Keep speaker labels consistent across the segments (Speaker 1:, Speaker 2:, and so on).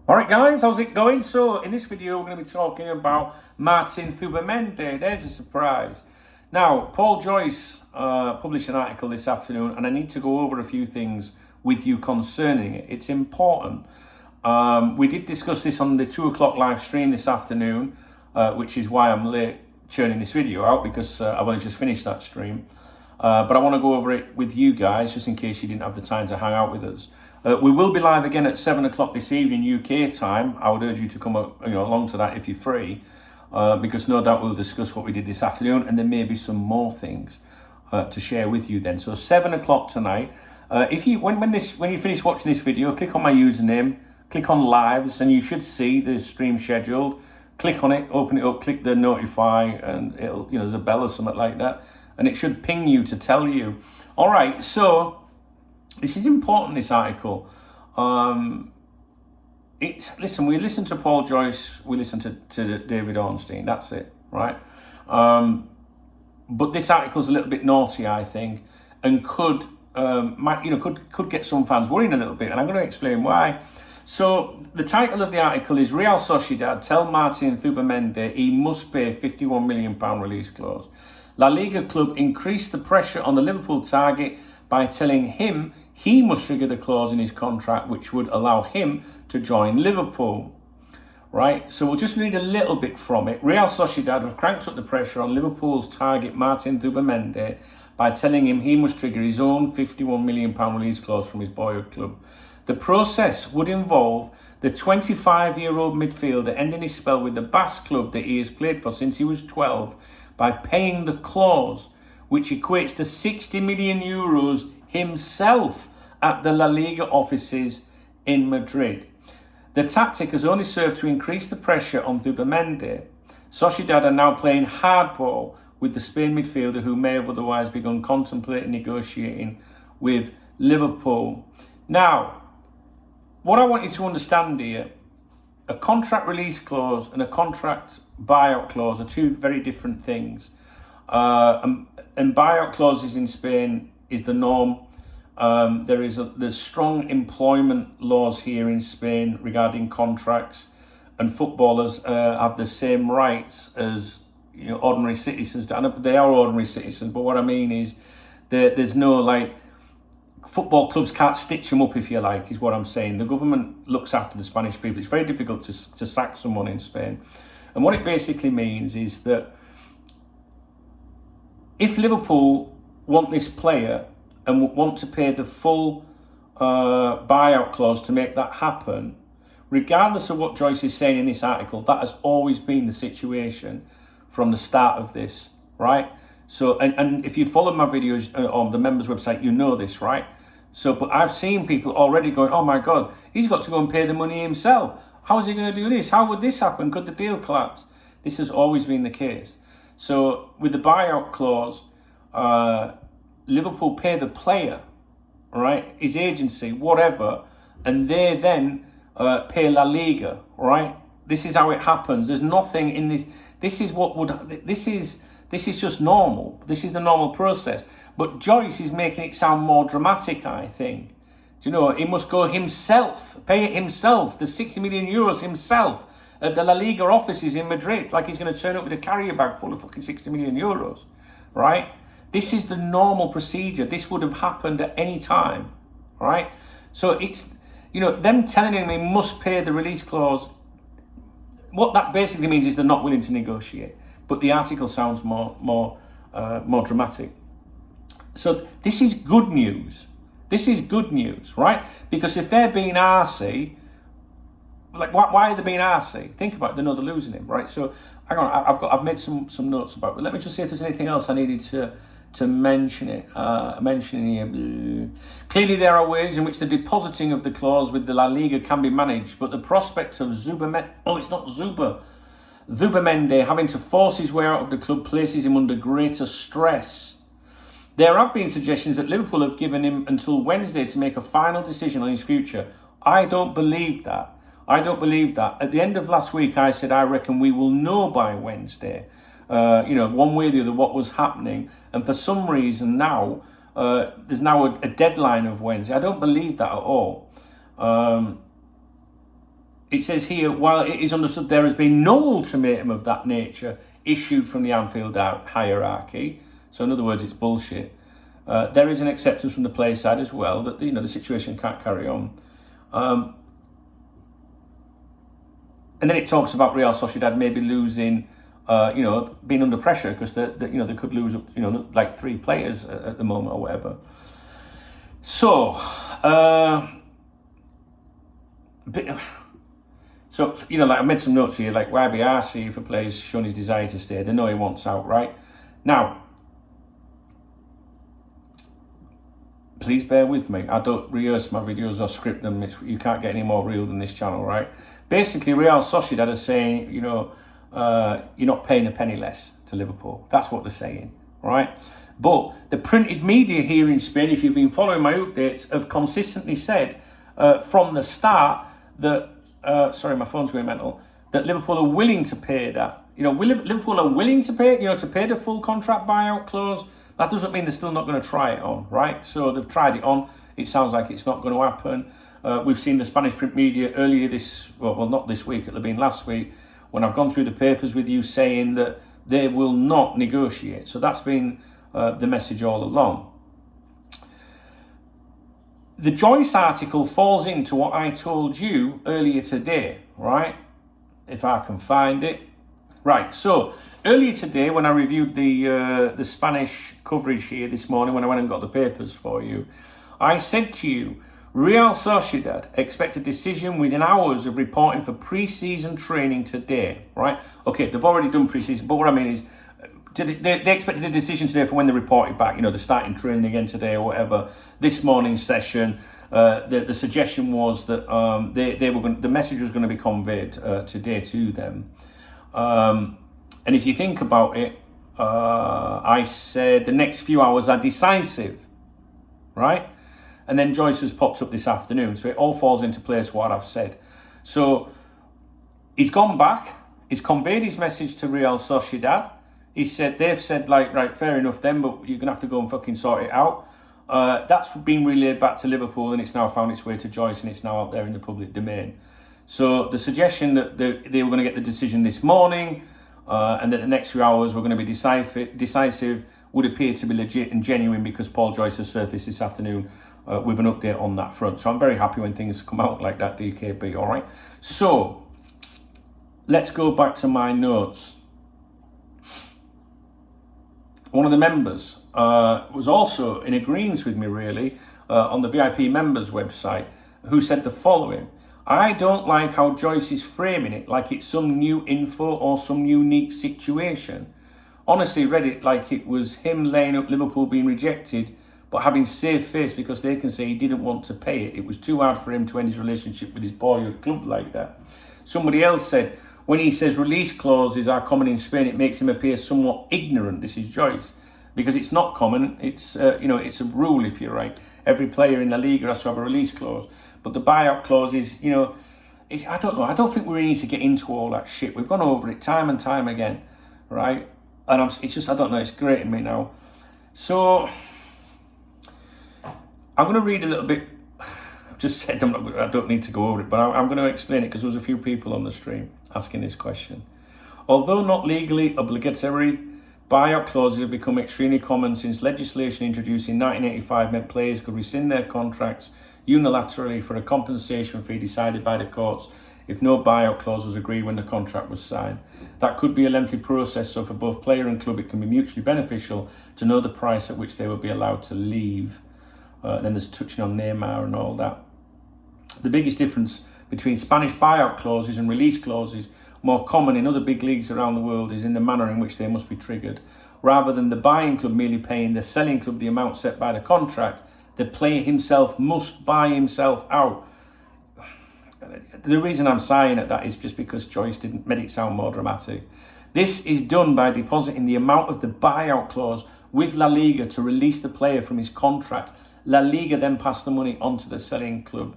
Speaker 1: All right, guys, how's it going? So, in this video, we're going to be talking about Martin Zubimendi. There's a surprise. Now, Paul Joyce published an article this afternoon, and I need to go over a few things with you concerning it. It's important. We did discuss this on the 2 o'clock live stream this afternoon, which is why I'm late churning this video out, because I've only just finished that stream. But I want to go over it with you guys, just in case you didn't have the time to hang out with us. We will be live again at 7 o'clock this evening UK time. I would urge you to come along to that if you're free, because no doubt we'll discuss what we did this afternoon, and there may be some more things to share with you then. So 7 o'clock tonight. If you when you finish watching this video, click on my username, click on lives, and you should see the stream scheduled. Click on it, open it up, click the notify, and it'll there's a bell or something like that, and it should ping you to tell you. All right, so. This is important, this article. Listen, we listen to Paul Joyce, we listen to David Ornstein, that's it, right? But this article's a little bit naughty, I think, and could get some fans worrying a little bit, and I'm going to explain why. So the title of the article is Real Sociedad tell Martin Zubimendi he must pay £51 million release clause. La Liga club increased the pressure on the Liverpool target by telling him he must trigger the clause in his contract which would allow him to join Liverpool. Right, so we'll just read a little bit from it. Real Sociedad have cranked up the pressure on Liverpool's target Martin Zubimendi by telling him he must trigger his own £51 million release clause from his boyhood club. The process would involve the 25-year-old midfielder ending his spell with the Basque club that he has played for since he was 12 by paying the clause, which equates to 60 million euros himself at the La Liga offices in Madrid. The tactic has only served to increase the pressure on Zubimendi. Sociedad are now playing hardball with the Spain midfielder who may have otherwise begun contemplating negotiating with Liverpool. Now, what I want you to understand here, a contract release clause and a contract buyout clause are two very different things. And buyout clauses in Spain is the norm. There's strong employment laws here in Spain regarding contracts, and footballers have the same rights as ordinary citizens. They are ordinary citizens, but what I mean is there's no football clubs can't stitch them up, if you like, is what I'm saying. The government looks after the Spanish people. It's very difficult to sack someone in Spain, and what it basically means is that if Liverpool want this player and want to pay the full buyout clause to make that happen, regardless of what Joyce is saying in this article, that has always been the situation from the start of this, right? So, and if you follow my videos on the members website, you know this, right? So, but I've seen people already going, oh my God, he's got to go and pay the money himself. How is he going to do this? How would this happen? Could the deal collapse? This has always been the case. So with the buyout clause, Liverpool pay the player, right, his agency, whatever, and they then pay La Liga, right? This is how it happens. There's nothing in this. This is just normal. This is the normal process. But Joyce is making it sound more dramatic, I think. Do you know, he must go himself, pay it himself, the 60 million euros himself at the La Liga offices in Madrid, like he's going to turn up with a carrier bag full of fucking 60 million euros, right? This is the normal procedure. This would have happened at any time, right? So it's, them telling him he must pay the release clause, what that basically means is they're not willing to negotiate. But the article sounds more dramatic. So this is good news. This is good news, right? Because if they're being arsey, why are they being arsey? Think about it. They know they're losing him, right? So hang on, I've made some notes about it. But let me just see if there's anything else I needed to mention it. Mention here. Clearly, there are ways in which the depositing of the clause with the La Liga can be managed, but the prospect of Zubimendi having to force his way out of the club places him under greater stress. There have been suggestions that Liverpool have given him until Wednesday to make a final decision on his future. I don't believe that. At the end of last week, I said, I reckon we will know by Wednesday, one way or the other, what was happening. And for some reason now, there's now a deadline of Wednesday. I don't believe that at all. it says here, while it is understood there has been no ultimatum of that nature issued from the Anfield hierarchy, so in other words, it's bullshit, there is an acceptance from the player side as well that the situation can't carry on. And then it talks about Real Sociedad maybe losing, being under pressure because they could lose, like 3 players at the moment or whatever. So, like I made some notes here, like YBRC, if a player's shown his desire to stay, they know he wants out, right? Now, please bear with me. I don't rehearse my videos or script them. You can't get any more real than this channel, right? Basically, Real Sociedad are saying, you're not paying a penny less to Liverpool. That's what they're saying, right? But the printed media here in Spain, if you've been following my updates, have consistently said from the start that, sorry, my phone's going mental, that Liverpool are willing to pay that. Liverpool are willing to pay, to pay the full contract buyout clause. That doesn't mean they're still not going to try it on, right? So they've tried it on. It sounds like it's not going to happen. We've seen the Spanish print media earlier not this week, it'll have been last week, when I've gone through the papers with you, saying that they will not negotiate. So that's been the message all along. The Joyce article falls into what I told you earlier today, right? If I can find it. Right, so earlier today when I reviewed the Spanish coverage here this morning, when I went and got the papers for you, I said to you, Real Sociedad expect a decision within hours of reporting for pre-season training today, right? Okay, they've already done pre-season, but what I mean is, they expected a decision today for when they reported back, they're starting training again today or whatever. This morning's session, the suggestion was that the message was going to be conveyed today to them. And if you think about it, I said the next few hours are decisive, right? And then Joyce has popped up this afternoon. So it all falls into place what I've said. So he's gone back. He's conveyed his message to Real Sociedad. They've said, right, fair enough then, but you're going to have to go and fucking sort it out. That's been relayed back to Liverpool and it's now found its way to Joyce and it's now out there in the public domain. So the suggestion that they were going to get the decision this morning and that the next few hours were going to be decisive would appear to be legit and genuine because Paul Joyce has surfaced this afternoon with an update on that front. So I'm very happy when things come out like that, DKB, all right? So let's go back to my notes. One of the members was also in agreement with me, really, on the VIP members website, who said the following. I don't like how Joyce is framing it like it's some new info or some unique situation. Honestly, read it like it was him laying up Liverpool being rejected, but having saved face because they can say he didn't want to pay it. It was too hard for him to end his relationship with his boyhood club like that. Somebody else said, when he says release clauses are common in Spain, it makes him appear somewhat ignorant. This is Joyce. Because it's not common, it's it's a rule, if you're right. Every player in La Liga has to have a release clause. But the buyout clause is, I don't know. I don't think we need to get into all that shit. We've gone over it time and time again, right? And I don't know, it's grating me now. So, I'm going to read a little bit. I've just said I don't need to go over it, but I'm going to explain it because there was a few people on the stream asking this question. Although not legally obligatory, buyout clauses have become extremely common since legislation introduced in 1985 meant players could rescind their contracts unilaterally for a compensation fee decided by the courts if no buyout clause was agreed when the contract was signed. That could be a lengthy process, so for both player and club it can be mutually beneficial to know the price at which they will be allowed to leave. Then there's touching on Neymar and all that. The biggest difference between Spanish buyout clauses and release clauses, more common in other big leagues around the world, is in the manner in which they must be triggered. Rather than the buying club merely paying the selling club the amount set by the contract, the player himself must buy himself out. The reason I'm sighing at that is just because Joyce didn't make it sound more dramatic. This is done by depositing the amount of the buyout clause with La Liga to release the player from his contract. La Liga then pass the money on to the selling club.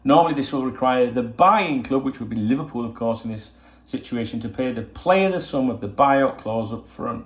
Speaker 1: Normally this will require the buying club, which would be Liverpool of course in this situation, to pay the player the sum of the buyout clause up front.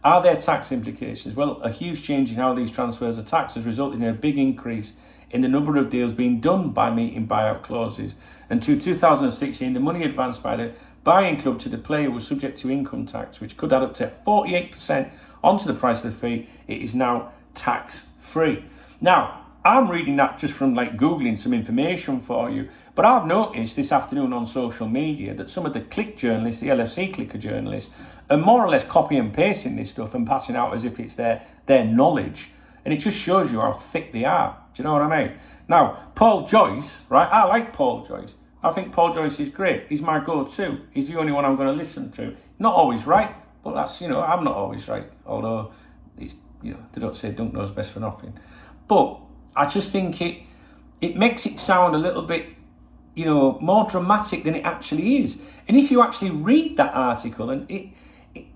Speaker 1: Are there tax implications? Well, a huge change in how these transfers are taxed has resulted in a big increase in the number of deals being done by meeting buyout clauses. And to 2016, the money advanced by the buying club to the player was subject to income tax, which could add up to 48% onto the price of the fee. It is now tax-free. Now, I'm reading that just from like Googling some information for you, but I've noticed this afternoon on social media that some of the click journalists, the LFC clicker journalists, are more or less copy and pasting this stuff and passing out as if it's their knowledge. And it just shows you how thick they are. Do you know what I mean? Now, Paul Joyce, right? I like Paul Joyce. I think Paul Joyce is great. He's my go-to. He's the only one I'm going to listen to. Not always right, but that's, I'm not always right. Although, it's, they don't say don't knows best for nothing. But I just think it makes it sound a little bit, more dramatic than it actually is. And if you actually read that article, and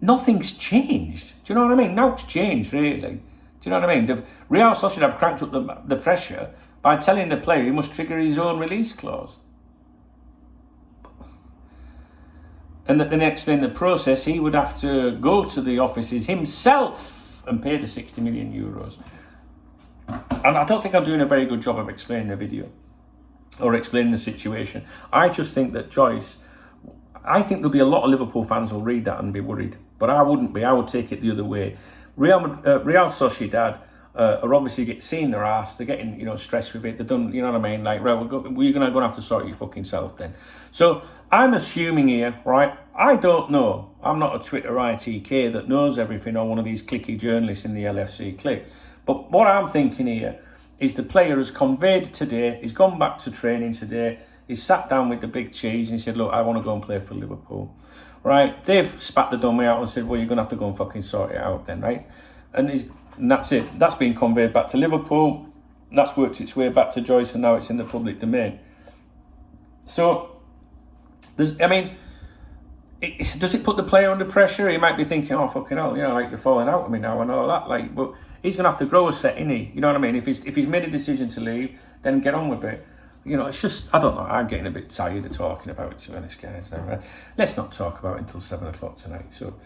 Speaker 1: nothing's changed. Do you know what I mean? Now it's changed, really. Do you know what I mean? The Real Sociedad have cranked up the pressure by telling the player he must trigger his own release clause. And that the next in the process, he would have to go to the offices himself and pay the 60 million euros. And I don't think I'm doing a very good job of explaining the video or explaining the situation. I just think that Joyce, I think there'll be a lot of Liverpool fans who'll read that and be worried. But I wouldn't be. I would take it the other way. Real Sociedad are obviously seeing their ass. They're getting, stressed with it. They're done, you know what I mean? Like, right, you're going to have to sort your fucking self then. So I'm assuming here, right? I don't know. I'm not a Twitter ITK that knows everything or one of these clicky journalists in the LFC click. But what I'm thinking here is the player has conveyed today, he's gone back to training today, he's sat down with the big cheese and he said, look, I want to go and play for Liverpool, right? They've spat the dummy out and said, well, you're going to have to go and fucking sort it out then, right? And that's it. That's been conveyed back to Liverpool. That's worked its way back to Joyce and now it's in the public domain. So, does it put the player under pressure? He might be thinking, oh, fucking hell, like they're falling out with me now and all that. But he's going to have to grow a set, isn't he? You know what I mean? If he's made a decision to leave, then get on with it. It's just, I don't know, I'm getting a bit tired of talking about it, to be honest, guys. Let's not talk about it until 7 o'clock tonight. So,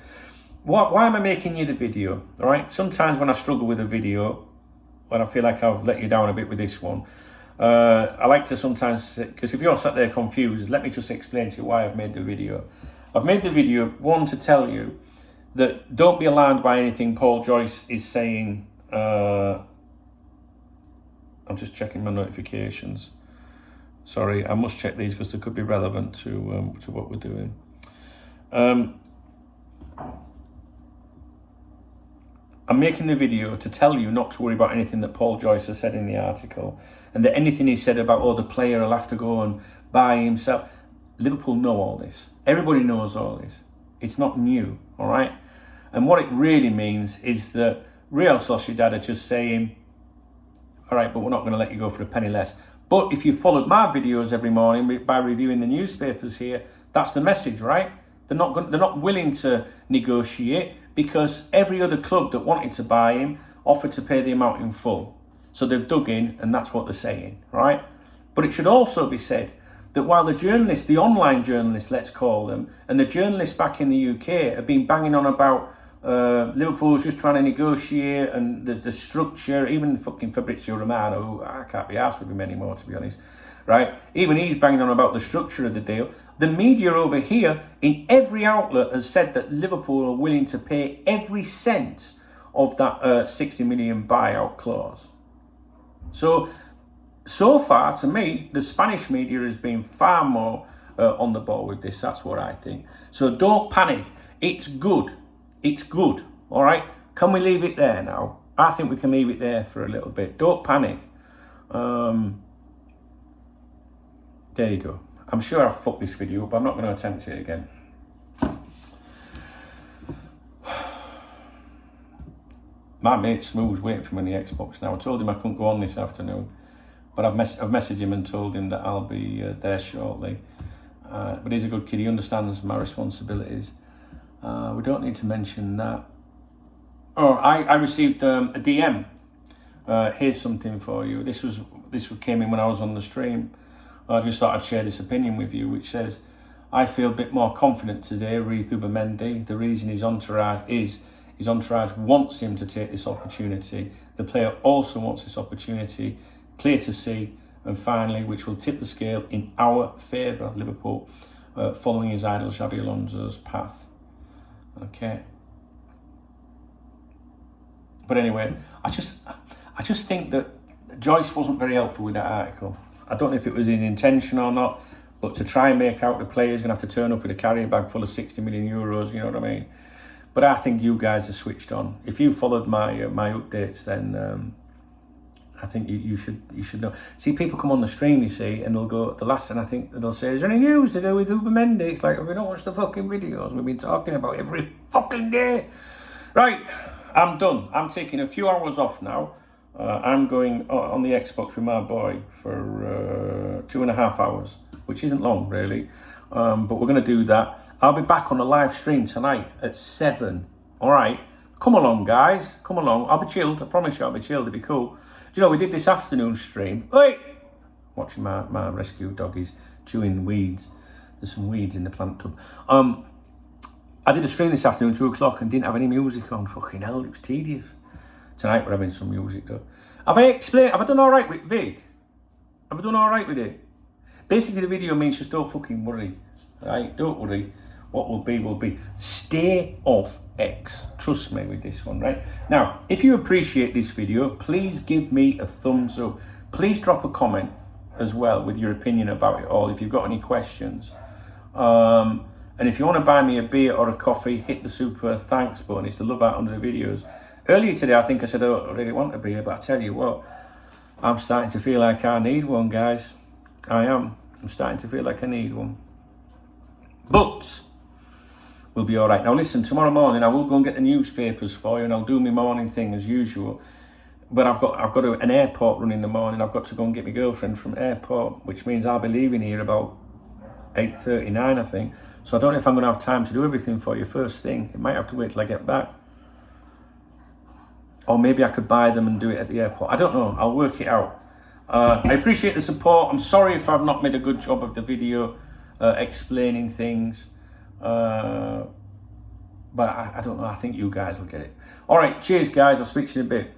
Speaker 1: why am I making you the video? All right? Sometimes when I struggle with a video, when I feel like I've let you down a bit with this one, I like to sometimes, because if you're sat there confused, let me just explain to you why I've made the video. I've made the video, one, to tell you that don't be alarmed by anything Paul Joyce is saying. I'm just checking my notifications. Sorry, I must check these because they could be relevant to what we're doing. I'm making the video to tell you not to worry about anything that Paul Joyce has said in the article, and that anything he said about, the player will have to go and buy himself. Liverpool know all this. Everybody knows all this. It's not new, all right? And what it really means is that Real Sociedad are just saying, all right, but we're not going to let you go for a penny less. But if you followed my videos every morning by reviewing the newspapers here, that's the message, right? They're not willing to negotiate because every other club that wanted to buy him offered to pay the amount in full. So they've dug in, and that's what they're saying, right? But it should also be said that while the journalists, the online journalists, let's call them, and the journalists back in the UK have been banging on about Liverpool just trying to negotiate and the structure, even fucking Fabrizio Romano, who I can't be arsed with him anymore, to be honest, right? Even he's banging on about the structure of the deal. The media over here, in every outlet, has said that Liverpool are willing to pay every cent of that 60 million buyout clause. So far, to me, the Spanish media has been far more on the ball with this. That's what I think. So don't panic. It's good. It's good. All right? Can we leave it there now? I think we can leave it there for a little bit. Don't panic. There you go. I'm sure I've fucked this video up. I'm not going to attempt it again. My mate Smooth's waiting for me on the Xbox now. I told him I couldn't go on this afternoon. But I've messaged him and told him that I'll be there shortly. But he's a good kid. He understands my responsibilities. We don't need to mention that. Oh, I received a DM. Here's something for you. This came in when I was on the stream. I just thought I'd share this opinion with you, which says, I feel a bit more confident today, Zubimendi. The reason his entourage wants him to take this opportunity. The player also wants this opportunity clear to see, and finally, which will tip the scale in our favour, Liverpool, following his idol Xabi Alonso's path. Okay. But anyway, I just think that Joyce wasn't very helpful with that article. I don't know if it was his intention or not, but to try and make out the player's going to have to turn up with a carrier bag full of 60 million euros, you know what I mean? But I think you guys are switched on. If you followed my updates, then I think you should know. See, people come on the stream, you see, and they'll go the last, and I think they'll say, "Is there any news to do with Zubimendi?" It's like, we don't watch the fucking videos we've been talking about every fucking day. Right, I'm done. I'm taking a few hours off now. I'm going on the Xbox with my boy for 2.5 hours, which isn't long really, but we're going to do that. I'll be back on a live stream tonight at 7. All right, come along, guys. Come along. I'll be chilled. I promise you, I'll be chilled. It'll be cool. Do you know, we did this afternoon stream. Wait, watching my rescue doggies chewing weeds. There's some weeds in the plant tub. I did a stream this afternoon, 2 o'clock, and didn't have any music on. Fucking hell, it was tedious. Tonight we're having some music though. Have I done all right with vid? Have I done all right with it? Basically, the video means just don't fucking worry, right? Don't worry. What will be, will be. Stay off X. Trust me with this one, right? Now, if you appreciate this video, please give me a thumbs up. Please drop a comment as well with your opinion about it all, if you've got any questions. And if you want to buy me a beer or a coffee, hit the super thanks button. It's the love out under the videos. Earlier today, I think I said I don't really want a beer, but I tell you what, I'm starting to feel like I need one, guys. I am. I'm starting to feel like I need one. But we'll be all right. Now, listen, tomorrow morning I will go and get the newspapers for you, and I'll do my morning thing as usual. But I've got an airport run in the morning. I've got to go and get my girlfriend from airport, which means I'll be leaving here about 8:39, I think. So I don't know if I'm going to have time to do everything for you first thing. It might have to wait till I get back. Or maybe I could buy them and do it at the airport. I don't know. I'll work it out. I appreciate the support. I'm sorry if I've not made a good job of the video explaining things. But I don't know. I think you guys will get it. All right. Cheers, guys. I'll speak to you in a bit.